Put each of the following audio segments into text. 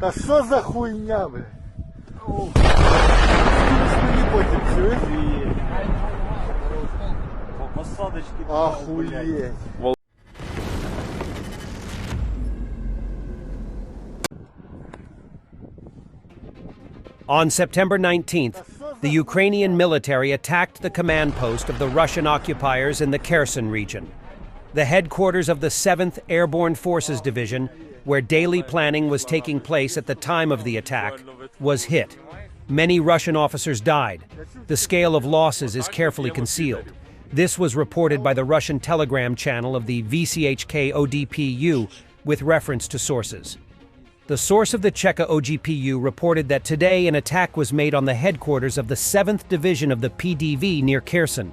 Та що за хуйня, бля? Мені потім, чуєш? Посадочки. Охуеть. On September 19th, the Ukrainian military attacked the command post of the Russian occupiers in the Kherson region. The headquarters of the 7th Airborne Forces Division, where daily planning was taking place at the time of the attack, was hit. Many Russian officers died. The scale of losses is carefully concealed. This was reported by the Russian Telegram channel of the VCHK ODPU with reference to sources. The source of the Cheka OGPU reported that today an attack was made on the headquarters of the 7th Division of the PDV near Kherson.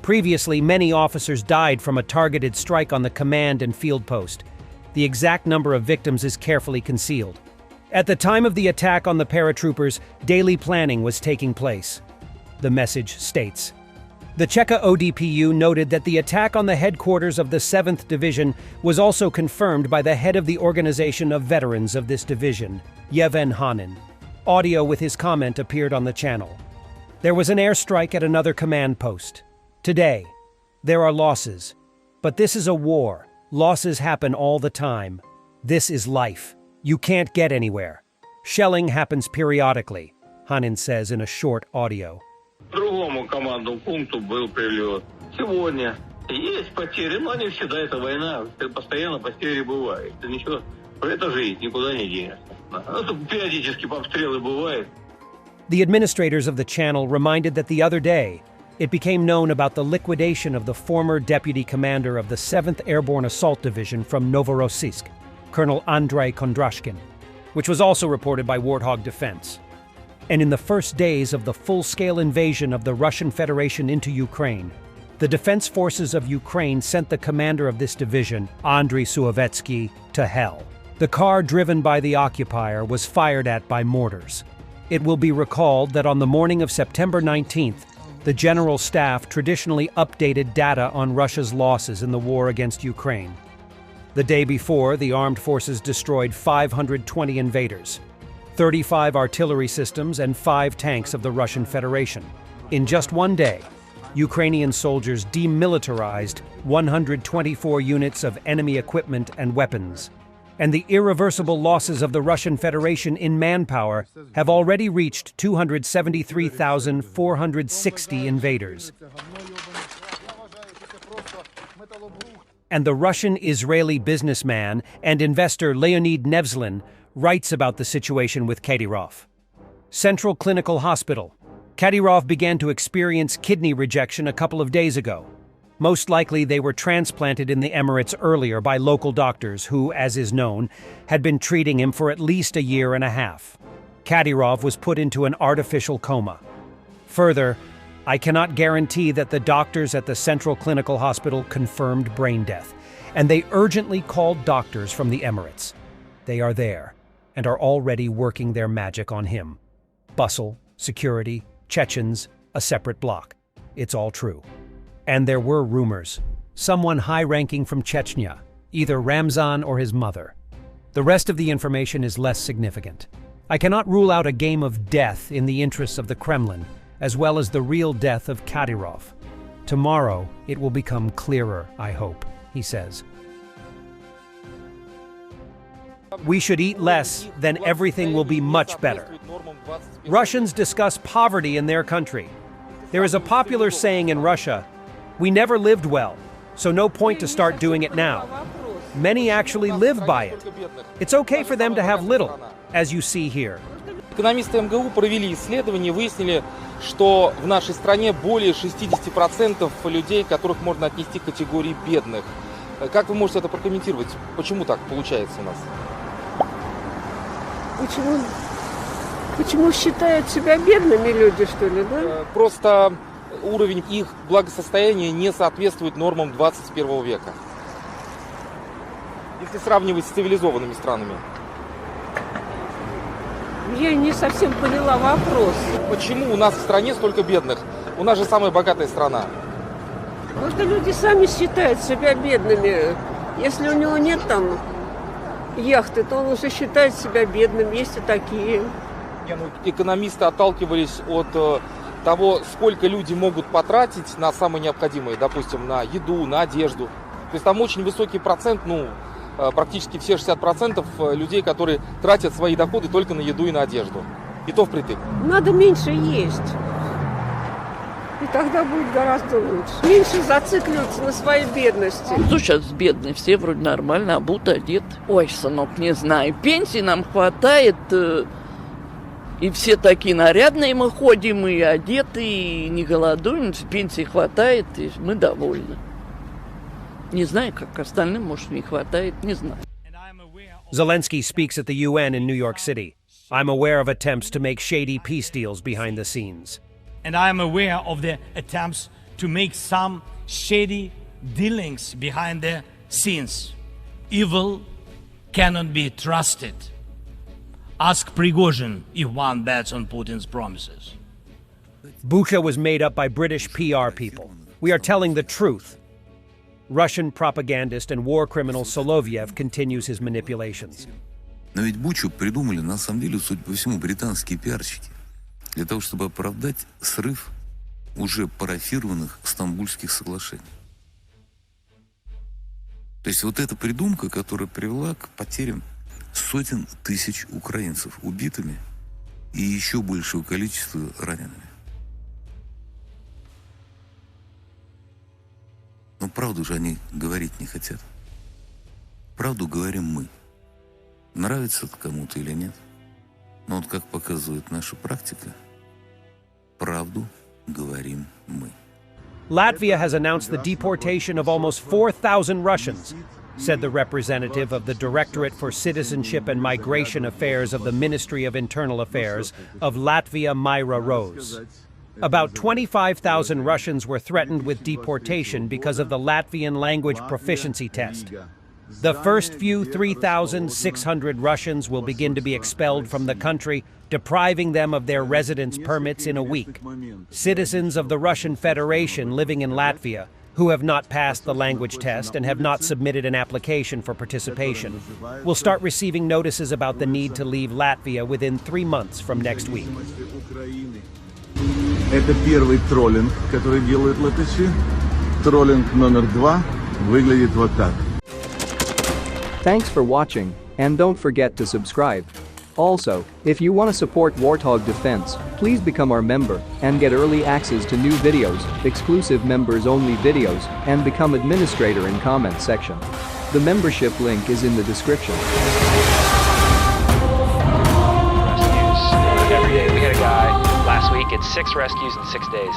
Previously, many officers died from a targeted strike on the command and field post. The exact number of victims is carefully concealed. At the time of the attack on the paratroopers, daily planning was taking place. The message states, the Cheka ODPU noted that the attack on the headquarters of the 7th Division was also confirmed by the head of the Organization of Veterans of this division, Yevhen Hanin. Audio with his comment appeared on the channel. There was an airstrike at another command post. Today, there are losses. But this is a war. Losses happen all the time. This is life. You can't get anywhere. Shelling happens periodically, Hanin says in a short audio. Другому командному пункту был прилет. Сегодня есть потери, но не всегда это война. Постоянно потери бывают. Это ничего, это жизнь, никуда не денется. Это периодически обстрелы бывают. The administrators of the channel reminded that the other day, it became known about the liquidation of the former deputy commander of the 7th Airborne Assault Division from Novorossiysk, Colonel Andrei Kondrashkin, which was also reported by Warthog Defense. And in the first days of the full-scale invasion of the Russian Federation into Ukraine, the defense forces of Ukraine sent the commander of this division, Andriy Suovetsky, to hell. The car driven by the occupier was fired at by mortars. It will be recalled that on the morning of September 19th, the General Staff traditionally updated data on Russia's losses in the war against Ukraine. The day before, the armed forces destroyed 520 invaders, 35 artillery systems, and 5 tanks of the Russian Federation. In just one day, Ukrainian soldiers demilitarized 124 units of enemy equipment and weapons. And the irreversible losses of the Russian Federation in manpower have already reached 273,460 invaders. And the Russian-Israeli businessman and investor Leonid Nevzlin writes about the situation with Kadyrov. Central Clinical Hospital. Kadyrov began to experience kidney rejection a couple of days ago. Most likely they were transplanted in the Emirates earlier by local doctors who, as is known, had been treating him for at least a year and a half. Kadyrov was put into an artificial coma. Further, I cannot guarantee that the doctors at the Central Clinical Hospital confirmed brain death, and they urgently called doctors from the Emirates. They are there, and are already working their magic on him. Bustle, security, Chechens, a separate block. It's all true. And there were rumors. Someone high-ranking from Chechnya, either Ramzan or his mother. The rest of the information is less significant. I cannot rule out a game of death in the interests of the Kremlin, as well as the real death of Kadyrov. Tomorrow, it will become clearer, I hope, he says. We should eat less, then everything will be much better. Russians discuss poverty in their country. There is a popular saying in Russia, we never lived well, so no point to start doing it now. Many actually live by it. It's okay for them to have little, as you see here. Экономисты МГУ провели исследование, выяснили, что в нашей стране более 60% людей, которых можно отнести к категории бедных. Как вы можете это прокомментировать? Почему так получается у нас? Почему считают себя бедными люди, что ли, да? Просто уровень их благосостояния не соответствует нормам 21 века. Если сравнивать с цивилизованными странами. Я не совсем поняла вопрос. Почему у нас в стране столько бедных? У нас же самая богатая страна. Просто люди сами считают себя бедными. Если у него нет там яхты, то он уже считает себя бедным. Есть и такие. Экономисты отталкивались от того, сколько люди могут потратить на самое необходимое, допустим, на еду, на одежду. То есть там очень высокий процент, практически все 60% людей, которые тратят свои доходы только на еду и на одежду. И то впритык. Надо меньше есть. И тогда будет гораздо лучше. Меньше зацикливаться на своей бедности. Кто сейчас бедный? Все вроде нормально, обут, одет. Ой, сынок, не знаю. Пенсии нам хватает. И все такие нарядные мы ходим, и одеты, и не голодуем. Пенсии хватает, и мы довольны. Не знаю, как остальным, может, не хватает, не знаю. Zelensky speaks at the UN in New York City. I'm aware of attempts to make shady peace deals behind the scenes. And I am aware of the attempts to make some shady dealings behind the scenes. Evil cannot be trusted. Ask Prigozhin if one bets on Putin's promises. Bucha was made up by British PR people. We are telling the truth. Russian propagandist and war criminal Solovyev continues his manipulations. Но ведь Бучу придумали, на самом деле, судя по всему, британские пиарщики, для того, чтобы оправдать срыв уже парафированных Стамбульских соглашений. То есть вот эта придумка, которая привела к потерям сотен тысяч украинцев убитыми и еще большего количества ранеными. Но правду же они говорить не хотят. Правду говорим мы. Нравится это кому-то или нет. Но вот как показывает наша практика, правду говорим мы. Latvia has announced the deportation of almost 4,000 Russians, said the representative of the Directorate for Citizenship and Migration Affairs of the Ministry of Internal Affairs of Latvia, Myra Rose. About 25,000 Russians were threatened with deportation because of the Latvian language proficiency test. The first few 3,600 Russians will begin to be expelled from the country, depriving them of their residence permits in a week. Citizens of the Russian Federation living in Latvia who have not passed the language test and have not submitted an application for participation will start receiving notices about the need to leave Latvia within 3 months from next week. Это первый троллинг, который делают латыши. Троллинг номер 2 выглядит вот так. Thanks for watching, and don't forget to subscribe. Also, if you want to support Warthog Defense, please become our member and get early access to new videos, exclusive members-only videos, and become administrator in comment section. The membership link is in the description. Rescues every day. We had a guy last week, it's 6 rescues in 6 days.